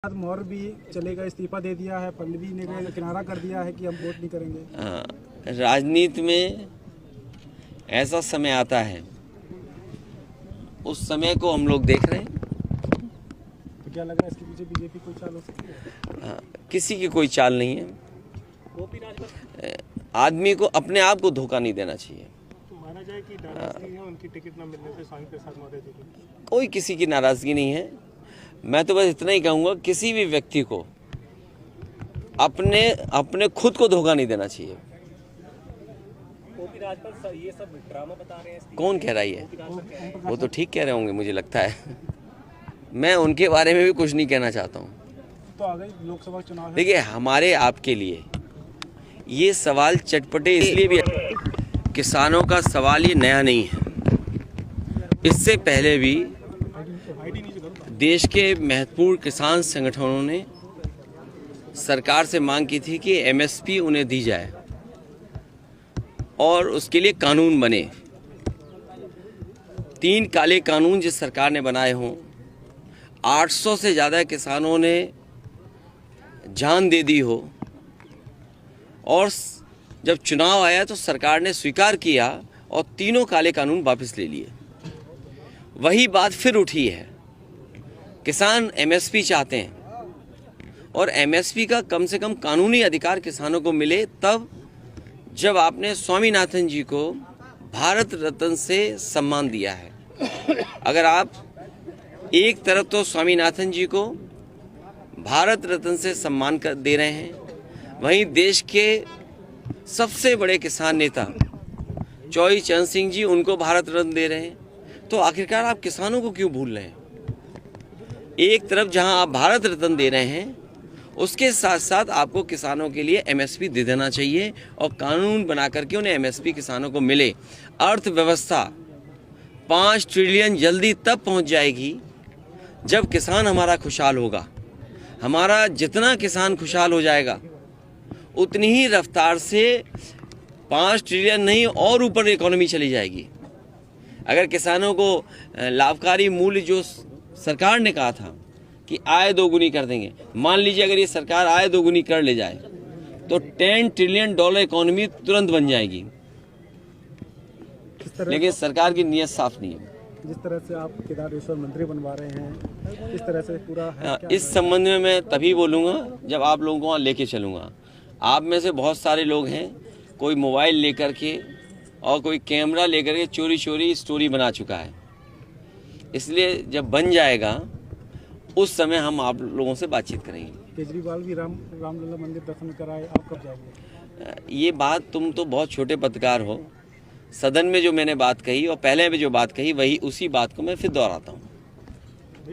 मोर भी चलेगा, इस्तीफा दे दिया है। पल्लवी ने किनारा कर दिया है कि हम वोट नहीं करेंगे। राजनीति में ऐसा समय आता है, उस समय को हम लोग देख रहे हैं। तो क्या लग रहा है इसके पीछे बीजेपी कोई चाल हो सकती है? किसी की कोई चाल नहीं है। आदमी को अपने आप को धोखा नहीं देना चाहिए। तो माना जाए कि नाराजगी है उनकी टिकट न मिलने से स्वामी प्रसाद मौर्य जी की। कोई किसी की नाराजगी नहीं है। मैं तो बस इतना ही कहूँगा, किसी भी व्यक्ति को अपने खुद को धोखा नहीं देना चाहिए। ये सब ड्रामा बता रहे हैं। कौन कह रहा है? वो तो ठीक कह रहे होंगे, मुझे लगता है। मैं उनके बारे में भी कुछ नहीं कहना चाहता हूँ। तो आ गई लोकसभा चुनाव। देखिए, हमारे आपके लिए ये सवाल चटपटे इसलिए भी, किसानों का सवाल ये नया नहीं है। इससे पहले भी देश के महत्वपूर्ण किसान संगठनों ने सरकार से मांग की थी कि एमएसपी उन्हें दी जाए और उसके लिए कानून बने। 3 काले कानून जिस सरकार ने बनाए हों, 800 से ज़्यादा किसानों ने जान दे दी हो, और जब चुनाव आया तो सरकार ने स्वीकार किया और तीनों काले कानून वापस ले लिए। वही बात फिर उठी है। किसान एमएसपी चाहते हैं और एमएसपी का कम से कम कानूनी अधिकार किसानों को मिले, तब जब आपने स्वामीनाथन जी को भारत रत्न से सम्मान दिया है। अगर आप एक तरफ तो स्वामीनाथन जी को भारत रत्न से सम्मान कर दे रहे हैं, वहीं देश के सबसे बड़े किसान नेता चौधरी चरण सिंह जी उनको भारत रत्न दे रहे हैं, तो आखिरकार आप किसानों को क्यों भूल रहे हैं? एक तरफ जहां आप भारत रत्न दे रहे हैं, उसके साथ साथ आपको किसानों के लिए एमएसपी दे देना चाहिए और कानून बना करके उन्हें एमएसपी किसानों को मिले। अर्थव्यवस्था 5 ट्रिलियन जल्दी तब पहुंच जाएगी जब किसान हमारा खुशहाल होगा। हमारा जितना किसान खुशहाल हो जाएगा, उतनी ही रफ्तार से 5 ट्रिलियन नहीं और ऊपर इकोनॉमी चली जाएगी। अगर किसानों को लाभकारी मूल्य जो सरकार ने कहा था कि आय दोगुनी कर देंगे, मान लीजिए अगर ये सरकार आय दोगुनी कर ले जाए तो $10 ट्रिलियन इकोनॉमी तुरंत बन जाएगी। लेकिन सरकार की नीयत साफ नहीं है। जिस तरह से आप केदारेश्वर मंत्री बनवा रहे हैं, इस तरह से पूरा है। इस संबंध में मैं तभी बोलूँगा जब आप लोगों को वहाँ लेके चलूँगा। आप में से बहुत सारे लोग हैं, कोई मोबाइल लेकर के और कोई कैमरा लेकर के चोरी चोरी स्टोरी बना चुका है। इसलिए जब बन जाएगा उस समय हम आप लोगों से बातचीत करेंगे। केजरीवाल भी रामलला मंदिर दर्शन कराए, आप कब जाएंगे? ये बात, तुम तो बहुत छोटे पत्रकार हो। सदन में जो मैंने बात कही और पहले भी जो बात कही, वही उसी बात को मैं फिर दोहराता हूँ।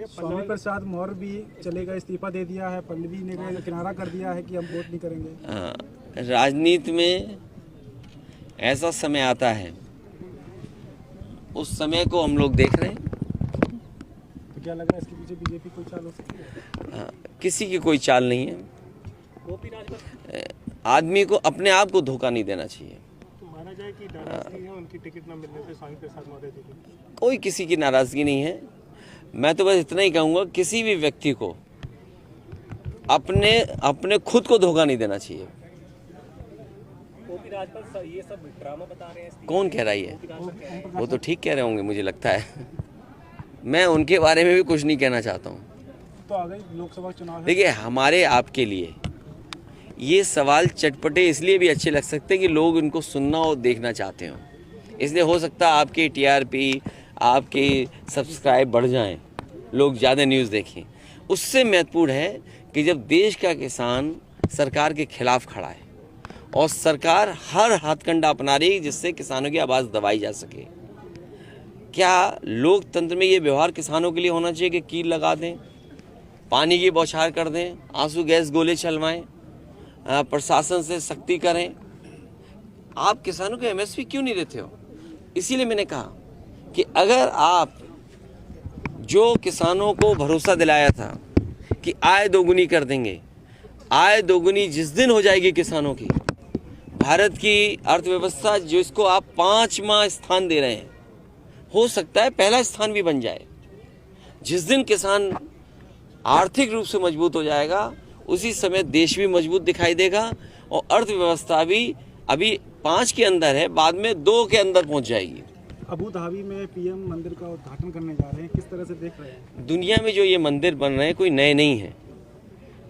स्वामी प्रसाद मौर्य भी चलेगा, इस्तीफा दे दिया है। पल्लवी ने किनारा कर दिया है कि हम वोट नहीं करेंगे। राजनीति में ऐसा समय आता है, उस समय को हम लोग देख रहे हैं। तो क्या लग रहा है इसके पीछे बीजेपी कोई चाल हो सकती है? किसी की कोई चाल नहीं है। आदमी को अपने आप को धोखा नहीं देना चाहिए। तो माना जाए कि नाराजगी है उनकी टिकट न मिलने से स्वामी प्रसाद मौर्य जी की। कोई किसी की नाराजगी नहीं है। मैं तो बस इतना ही कहूँगा, किसी भी व्यक्ति को अपने खुद को धोखा नहीं देना चाहिए। ये सब ड्रामा बता रहे हैं। कौन कह रहा है? वो तो ठीक कह रहे होंगे, मुझे लगता है। मैं उनके बारे में भी कुछ नहीं कहना चाहता हूँ। तो आ गई लोकसभा चुनाव। देखिए, हमारे आपके लिए ये सवाल चटपटे इसलिए भी अच्छे लग सकते हैं कि लोग उनको सुनना और देखना चाहते हो। इसलिए हो सकता है आपकी टीआरपी, आपके सब्सक्राइब बढ़ जाएं, लोग ज़्यादा न्यूज़ देखें। उससे महत्वपूर्ण है कि जब देश का किसान सरकार के खिलाफ खड़ा है और सरकार हर हथकंडा अपना रही है जिससे किसानों की आवाज़ दबाई जा सके। क्या लोकतंत्र में ये व्यवहार किसानों के लिए होना चाहिए कि कील लगा दें, पानी की बौछार कर दें, आंसू गैस गोले चलवाएं, प्रशासन से सख्ती करें? आप किसानों को एमएसपी क्यों नहीं देते हो? इसीलिए मैंने कहा कि अगर आप जो किसानों को भरोसा दिलाया था कि आय दोगुनी कर देंगे, आय दोगुनी जिस दिन हो जाएगी किसानों की, भारत की अर्थव्यवस्था जिसको आप 5वां स्थान दे रहे हैं, हो सकता है पहला स्थान भी बन जाए। जिस दिन किसान आर्थिक रूप से मजबूत हो जाएगा, उसी समय देश भी मजबूत दिखाई देगा और अर्थव्यवस्था भी अभी 5 के अंदर है, बाद में 2 के अंदर पहुंच जाएगी। अबू धाबी में पीएम मंदिर का उद्घाटन करने जा रहे हैं, किस तरह से देख रहे हैं? दुनिया में जो ये मंदिर बन रहे हैं कोई नए नहीं हैं,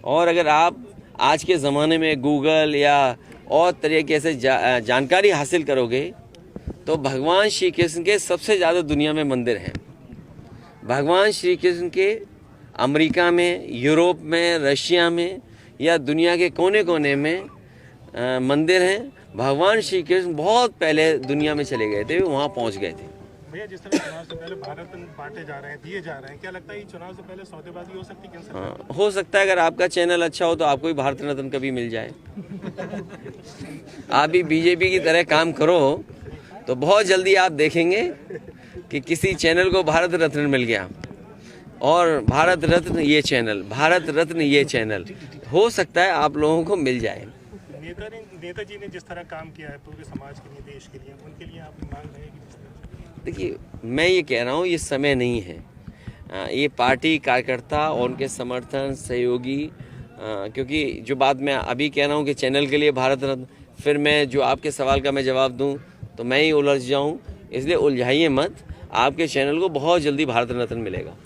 और अगर आप आज के ज़माने में गूगल या और तरीके से जानकारी हासिल करोगे तो भगवान श्री कृष्ण के सबसे ज़्यादा दुनिया में मंदिर हैं। भगवान श्री कृष्ण के अमेरिका में, यूरोप में, रशिया में या दुनिया के कोने कोने में मंदिर हैं। भगवान श्री कृष्ण बहुत पहले दुनिया में चले गए थे, वहाँ पहुँच गए थे। भैया, जिस तरह चुनाव से पहले भारत बांटे जा रहे हैं, दिए जा रहे हैं, क्या लगता है ये चुनाव से पहले सौदेबाजी हो सकती है? हाँ, हो सकता है। अगर आपका चैनल अच्छा हो तो आपको भी भारत रत्न कभी मिल जाए। आप भी बीजेपी की तरह काम करो तो बहुत जल्दी आप देखेंगे कि किसी चैनल को भारत रत्न मिल गया, और भारत रत्न ये चैनल, भारत रत्न ये चैनल, हो सकता है आप लोगों को मिल जाए। नेताजी ने जिस तरह काम किया है पूरे समाज के लिए, देश के लिए, उनके लिए आप मांग रहे हैं कि? देखिए, मैं ये कह रहा हूँ ये समय नहीं है। ये पार्टी कार्यकर्ता और उनके समर्थन सहयोगी, क्योंकि जो बात मैं अभी कह रहा हूँ कि चैनल के लिए भारत रत्न, फिर मैं जो आपके सवाल का मैं जवाब दूँ तो मैं ही उलझ जाऊँ, इसलिए उलझाइए मत। आपके चैनल को बहुत जल्दी भारत रत्न मिलेगा।